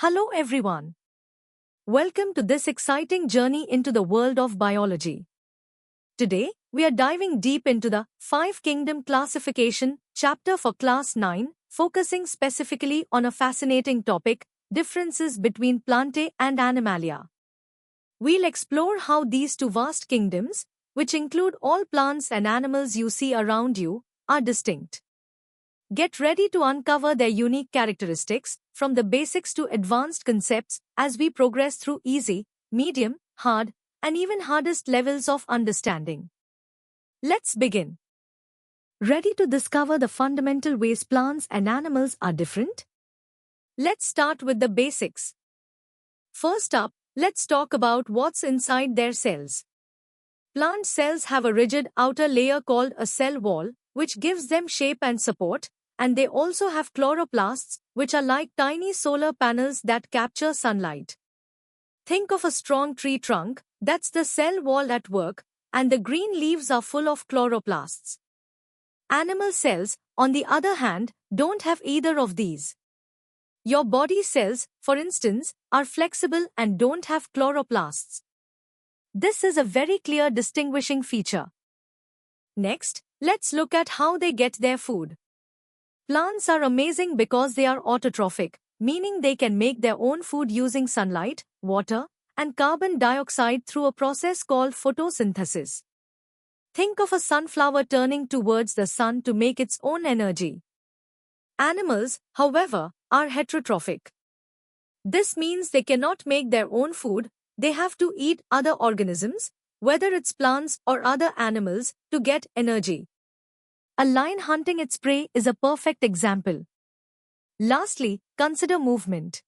Hello everyone. Welcome to this exciting journey into the world of biology. Today, we are diving deep into the Five Kingdom Classification chapter for Class 9, focusing specifically on a fascinating topic, differences between Plantae and Animalia. We'll explore how these two vast kingdoms, which include all plants and animals you see around you, are distinct. Get ready to uncover their unique characteristics, from the basics to advanced concepts, as we progress through easy, medium, hard, and even hardest levels of understanding. Let's begin. Ready to discover the fundamental ways plants and animals are different? Let's start with the basics. First up, let's talk about what's inside their cells. Plant cells have a rigid outer layer called a cell wall, which gives them shape and support, and they also have chloroplasts, which are like tiny solar panels that capture sunlight. Think of a strong tree trunk, that's the cell wall at work, and the green leaves are full of chloroplasts. Animal cells, on the other hand, don't have either of these. Your body cells, for instance, are flexible and don't have chloroplasts. This is a very clear distinguishing feature. Next, let's look at how they get their food. Plants are amazing because they are autotrophic, meaning they can make their own food using sunlight, water, and carbon dioxide through a process called photosynthesis. Think of a sunflower turning towards the sun to make its own energy. Animals, however, are heterotrophic. This means they cannot make their own food, they have to eat other organisms, whether it's plants or other animals, to get energy. A lion hunting its prey is a perfect example. Lastly, consider movement.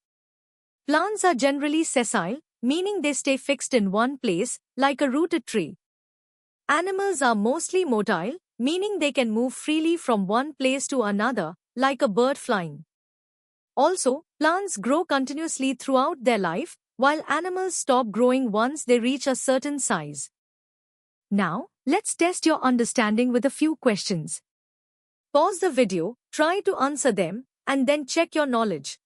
Plants are generally sessile, meaning they stay fixed in one place, like a rooted tree. Animals are mostly motile, meaning they can move freely from one place to another, like a bird flying. Also, plants grow continuously throughout their life, while animals stop growing once they reach a certain size. Now, let's test your understanding with a few questions. Pause the video, try to answer them, and then check your knowledge.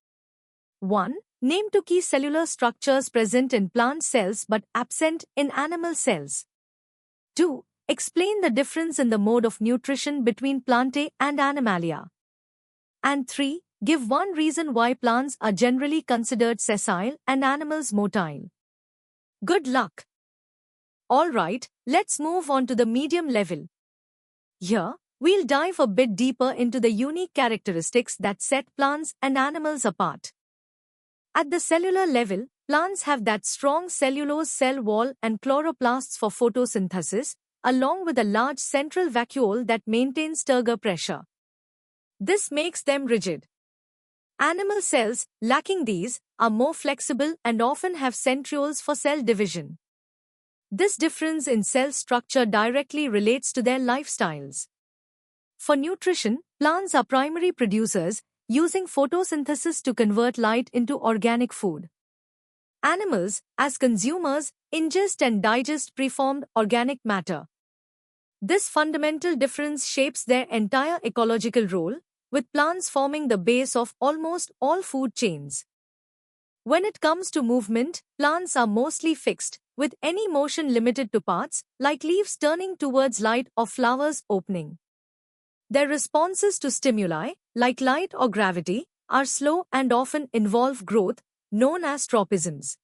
1. Name two key cellular structures present in plant cells but absent in animal cells. 2. Explain the difference in the mode of nutrition between Plantae and Animalia. And 3. Give one reason why plants are generally considered sessile and animals motile. Good luck! Alright, let's move on to the medium level. Here, we'll dive a bit deeper into the unique characteristics that set plants and animals apart. At the cellular level, plants have that strong cellulose cell wall and chloroplasts for photosynthesis, along with a large central vacuole that maintains turgor pressure. This makes them rigid. Animal cells, lacking these, are more flexible and often have centrioles for cell division. This difference in cell structure directly relates to their lifestyles. For nutrition, plants are primary producers, using photosynthesis to convert light into organic food. Animals, as consumers, ingest and digest preformed organic matter. This fundamental difference shapes their entire ecological role, with plants forming the base of almost all food chains. When it comes to movement, plants are mostly fixed, with any motion limited to parts, like leaves turning towards light or flowers opening. Their responses to stimuli, like light or gravity, are slow and often involve growth, known as tropisms.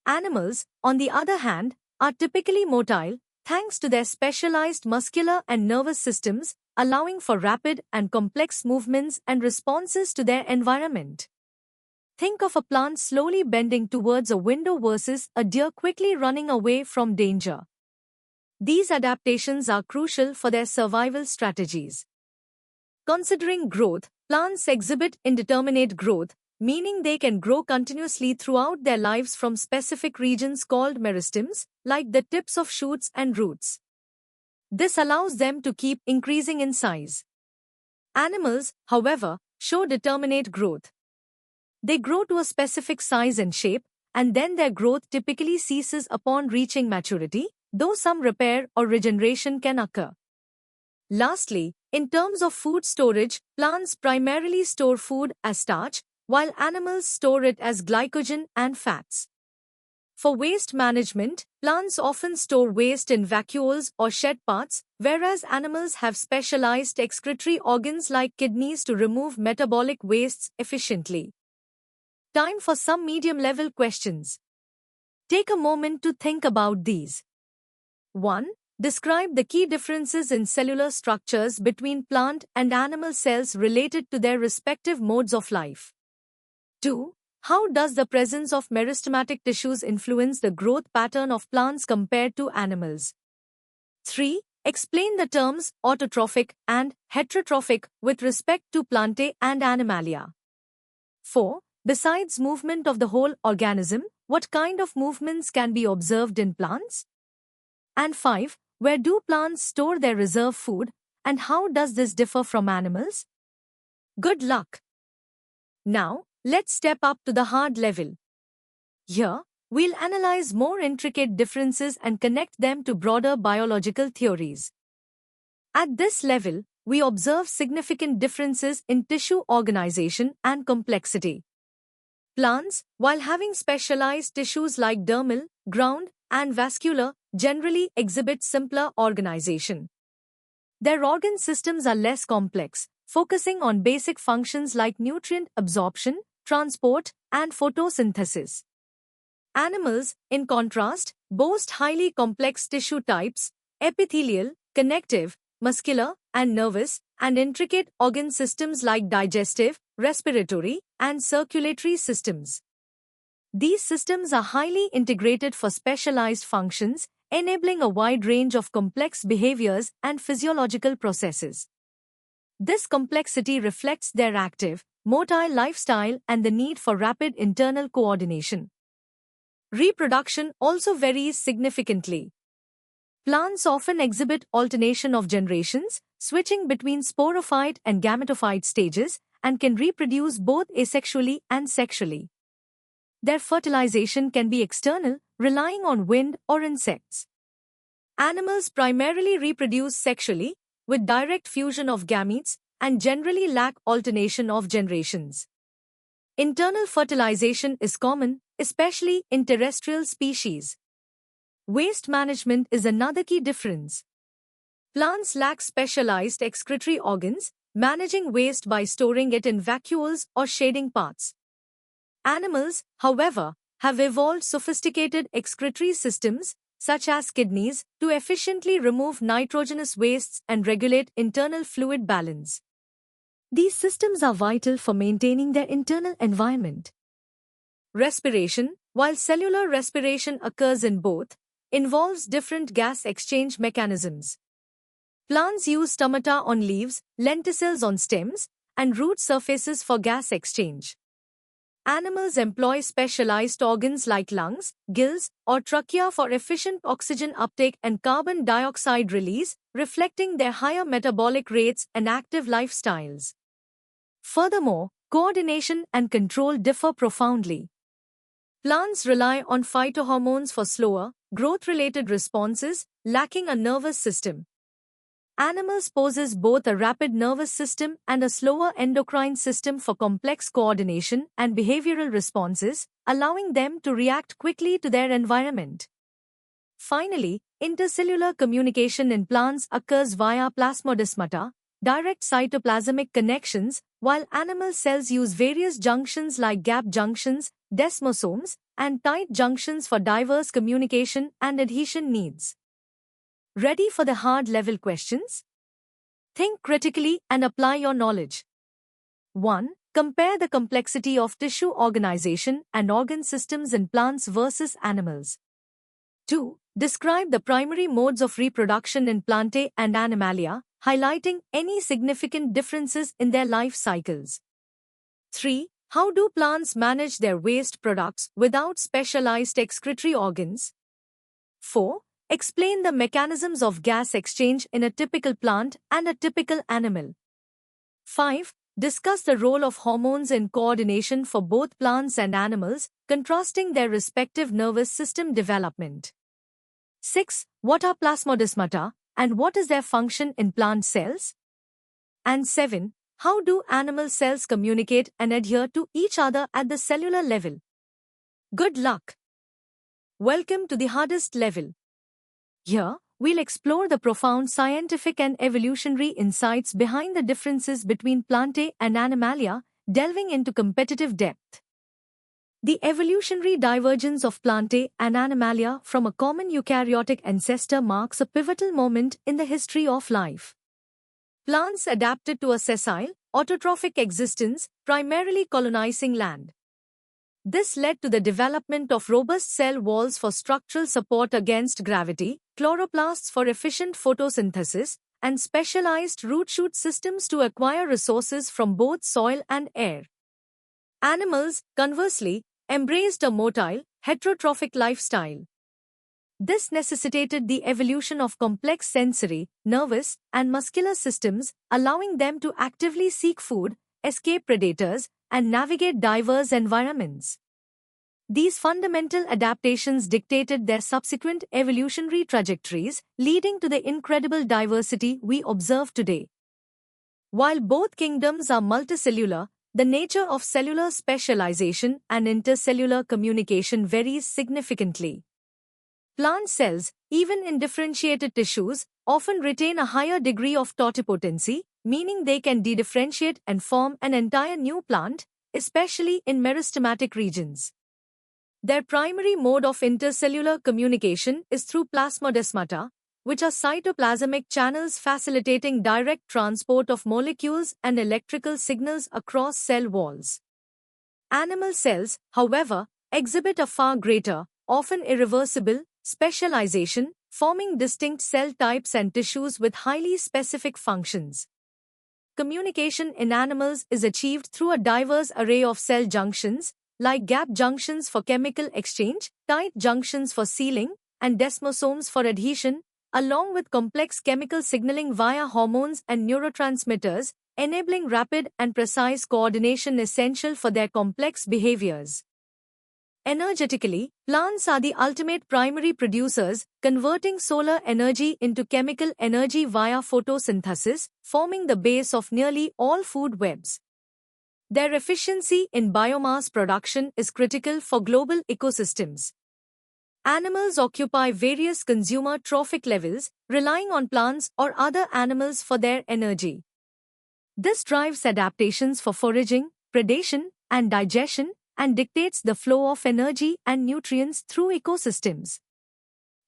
Animals, on the other hand, are typically motile, thanks to their specialized muscular and nervous systems, allowing for rapid and complex movements and responses to their environment. Think of a plant slowly bending towards a window versus a deer quickly running away from danger. These adaptations are crucial for their survival strategies. Considering growth, plants exhibit indeterminate growth, meaning they can grow continuously throughout their lives from specific regions called meristems, like the tips of shoots and roots. This allows them to keep increasing in size. Animals, however, show determinate growth. They grow to a specific size and shape, and then their growth typically ceases upon reaching maturity, though some repair or regeneration can occur. Lastly, in terms of food storage, plants primarily store food as starch, while animals store it as glycogen and fats. For waste management, plants often store waste in vacuoles or shed parts, whereas animals have specialized excretory organs like kidneys to remove metabolic wastes efficiently. Time for some medium-level questions. Take a moment to think about these. 1. Describe the key differences in cellular structures between plant and animal cells related to their respective modes of life. 2. How does the presence of meristematic tissues influence the growth pattern of plants compared to animals? 3. Explain the terms autotrophic and heterotrophic with respect to Plantae and Animalia. 4. Besides movement of the whole organism, what kind of movements can be observed in plants? And 5. Where do plants store their reserve food, and how does this differ from animals? Good luck! Now, let's step up to the hard level. Here, we'll analyze more intricate differences and connect them to broader biological theories. At this level, we observe significant differences in tissue organization and complexity. Plants, while having specialized tissues like dermal, ground, and vascular, generally exhibit simpler organization. Their organ systems are less complex, focusing on basic functions like nutrient absorption, transport, and photosynthesis. Animals, in contrast, boast highly complex tissue types, epithelial, connective, muscular, and nervous, and intricate organ systems like digestive, respiratory, and circulatory systems. These systems are highly integrated for specialized functions, enabling a wide range of complex behaviors and physiological processes. This complexity reflects their active, motile lifestyle and the need for rapid internal coordination. Reproduction also varies significantly. Plants often exhibit alternation of generations, switching between sporophyte and gametophyte stages, and can reproduce both asexually and sexually. Their fertilization can be external, relying on wind or insects. Animals primarily reproduce sexually, with direct fusion of gametes, and generally lack alternation of generations. Internal fertilization is common, especially in terrestrial species. Waste management is another key difference. Plants lack specialized excretory organs, managing waste by storing it in vacuoles or shading parts. Animals, however, have evolved sophisticated excretory systems, such as kidneys, to efficiently remove nitrogenous wastes and regulate internal fluid balance. These systems are vital for maintaining their internal environment. Respiration, while cellular respiration occurs in both, involves different gas exchange mechanisms. Plants use stomata on leaves, lenticels on stems, and root surfaces for gas exchange. Animals employ specialized organs like lungs, gills, or trachea for efficient oxygen uptake and carbon dioxide release, reflecting their higher metabolic rates and active lifestyles. Furthermore, coordination and control differ profoundly. Plants rely on phytohormones for slower, growth-related responses, lacking a nervous system. Animals possess both a rapid nervous system and a slower endocrine system for complex coordination and behavioral responses, allowing them to react quickly to their environment. Finally, intercellular communication in plants occurs via plasmodesmata, direct cytoplasmic connections, while animal cells use various junctions like gap junctions, desmosomes, and tight junctions for diverse communication and adhesion needs. Ready for the hard-level questions? Think critically and apply your knowledge. 1. Compare the complexity of tissue organization and organ systems in plants versus animals. 2. Describe the primary modes of reproduction in Plantae and Animalia, highlighting any significant differences in their life cycles. 3. How do plants manage their waste products without specialized excretory organs? 4. Explain the mechanisms of gas exchange in a typical plant and a typical animal. 5. Discuss the role of hormones in coordination for both plants and animals, contrasting their respective nervous system development. 6. What are plasmodesmata, and what is their function in plant cells? And 7. How do animal cells communicate and adhere to each other at the cellular level? Good luck! Welcome to the hardest level. Here, we'll explore the profound scientific and evolutionary insights behind the differences between Plantae and Animalia, delving into competitive depth. The evolutionary divergence of Plantae and Animalia from a common eukaryotic ancestor marks a pivotal moment in the history of life. Plants adapted to a sessile, autotrophic existence, primarily colonizing land. This led to the development of robust cell walls for structural support against gravity, chloroplasts for efficient photosynthesis, and specialized root-shoot systems to acquire resources from both soil and air. Animals, conversely, embraced a motile, heterotrophic lifestyle. This necessitated the evolution of complex sensory, nervous, and muscular systems, allowing them to actively seek food, escape predators, and navigate diverse environments. These fundamental adaptations dictated their subsequent evolutionary trajectories, leading to the incredible diversity we observe today. While both kingdoms are multicellular, the nature of cellular specialization and intercellular communication varies significantly. Plant cells, even in differentiated tissues, often retain a higher degree of totipotency, meaning they can dedifferentiate and form an entire new plant, especially in meristematic regions. Their primary mode of intercellular communication is through plasmodesmata, which are cytoplasmic channels facilitating direct transport of molecules and electrical signals across cell walls. Animal cells, however, exhibit a far greater, often irreversible, specialization, forming distinct cell types and tissues with highly specific functions. Communication in animals is achieved through a diverse array of cell junctions, like gap junctions for chemical exchange, tight junctions for sealing, and desmosomes for adhesion, along with complex chemical signaling via hormones and neurotransmitters, enabling rapid and precise coordination essential for their complex behaviors. Energetically, plants are the ultimate primary producers, converting solar energy into chemical energy via photosynthesis, forming the base of nearly all food webs. Their efficiency in biomass production is critical for global ecosystems. Animals occupy various consumer trophic levels, relying on plants or other animals for their energy. This drives adaptations for foraging, predation, and digestion, and dictates the flow of energy and nutrients through ecosystems.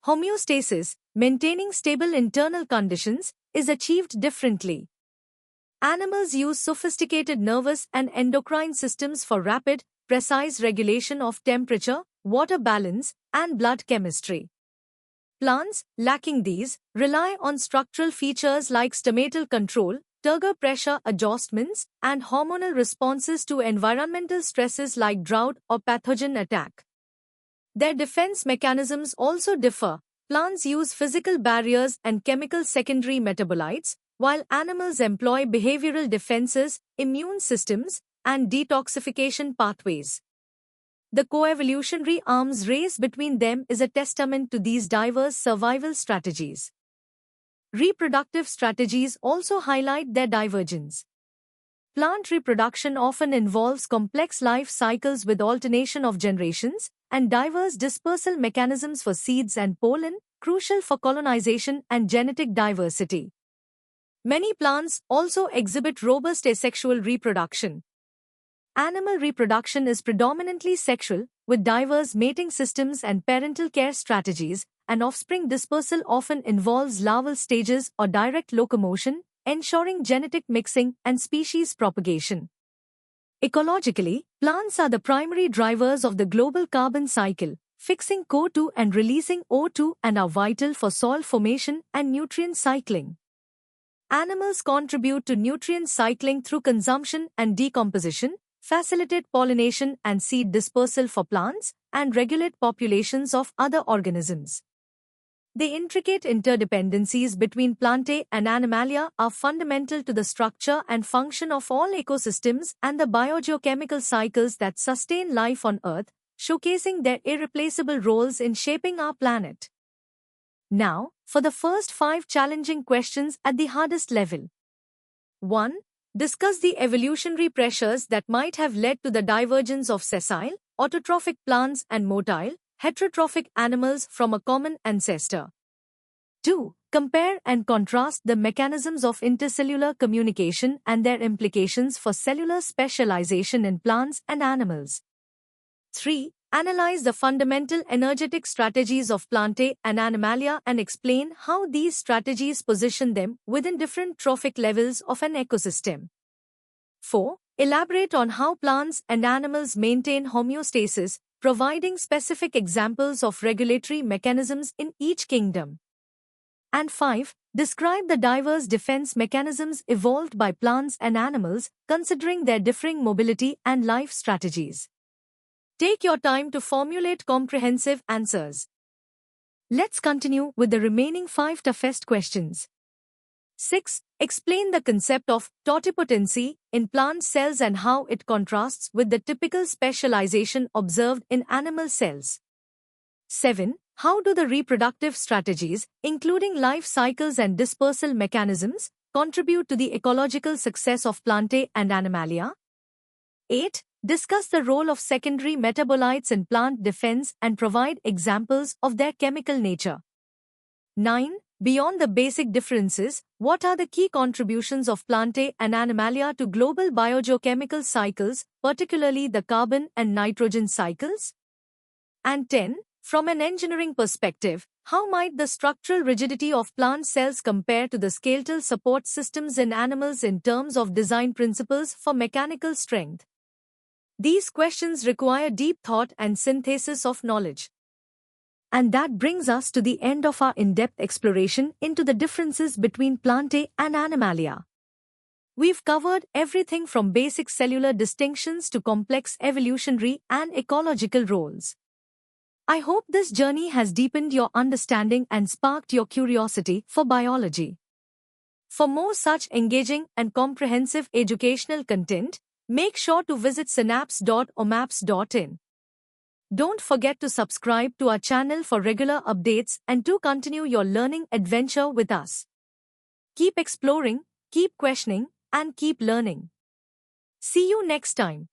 Homeostasis, maintaining stable internal conditions, is achieved differently. Animals use sophisticated nervous and endocrine systems for rapid, precise regulation of temperature, water balance, and blood chemistry. Plants, lacking these, rely on structural features like stomatal control, turgor pressure adjustments, and hormonal responses to environmental stresses like drought or pathogen attack. Their defense mechanisms also differ. Plants use physical barriers and chemical secondary metabolites, while animals employ behavioral defenses, immune systems, and detoxification pathways. The coevolutionary arms race between them is a testament to these diverse survival strategies. Reproductive strategies also highlight their divergence. Plant reproduction often involves complex life cycles with alternation of generations and diverse dispersal mechanisms for seeds and pollen, crucial for colonization and genetic diversity. Many plants also exhibit robust asexual reproduction. Animal reproduction is predominantly sexual, with diverse mating systems and parental care strategies, and offspring dispersal often involves larval stages or direct locomotion, ensuring genetic mixing and species propagation. Ecologically, plants are the primary drivers of the global carbon cycle, fixing CO2 and releasing O2 and are vital for soil formation and nutrient cycling. Animals contribute to nutrient cycling through consumption and decomposition, facilitate pollination and seed dispersal for plants, and regulate populations of other organisms. The intricate interdependencies between Plantae and Animalia are fundamental to the structure and function of all ecosystems and the biogeochemical cycles that sustain life on Earth, showcasing their irreplaceable roles in shaping our planet. Now, for the first 5 challenging questions at the hardest level. 1. discuss the evolutionary pressures that might have led to the divergence of sessile, autotrophic plants and motile, heterotrophic animals from a common ancestor. 2. Compare and contrast the mechanisms of intercellular communication and their implications for cellular specialization in plants and animals. 3. Analyze the fundamental energetic strategies of Plantae and Animalia and explain how these strategies position them within different trophic levels of an ecosystem. 4. Elaborate on how plants and animals maintain homeostasis, providing specific examples of regulatory mechanisms in each kingdom. And 5. Describe the diverse defense mechanisms evolved by plants and animals, considering their differing mobility and life strategies. Take your time to formulate comprehensive answers. Let's continue with the remaining 5 toughest questions. 6. Explain the concept of totipotency in plant cells and how it contrasts with the typical specialization observed in animal cells. 7. How do the reproductive strategies, including life cycles and dispersal mechanisms, contribute to the ecological success of Plantae and Animalia? 8. Discuss the role of secondary metabolites in plant defense and provide examples of their chemical nature. 9. Beyond the basic differences, what are the key contributions of Plantae and Animalia to global biogeochemical cycles, particularly the carbon and nitrogen cycles? And 10. From an engineering perspective, how might the structural rigidity of plant cells compare to the skeletal support systems in animals in terms of design principles for mechanical strength? These questions require deep thought and synthesis of knowledge. And that brings us to the end of our in-depth exploration into the differences between Plantae and Animalia. We've covered everything from basic cellular distinctions to complex evolutionary and ecological roles. I hope this journey has deepened your understanding and sparked your curiosity for biology. For more such engaging and comprehensive educational content, make sure to visit synapse.omaps.in. Don't forget to subscribe to our channel for regular updates and to continue your learning adventure with us. Keep exploring, keep questioning, and keep learning. See you next time.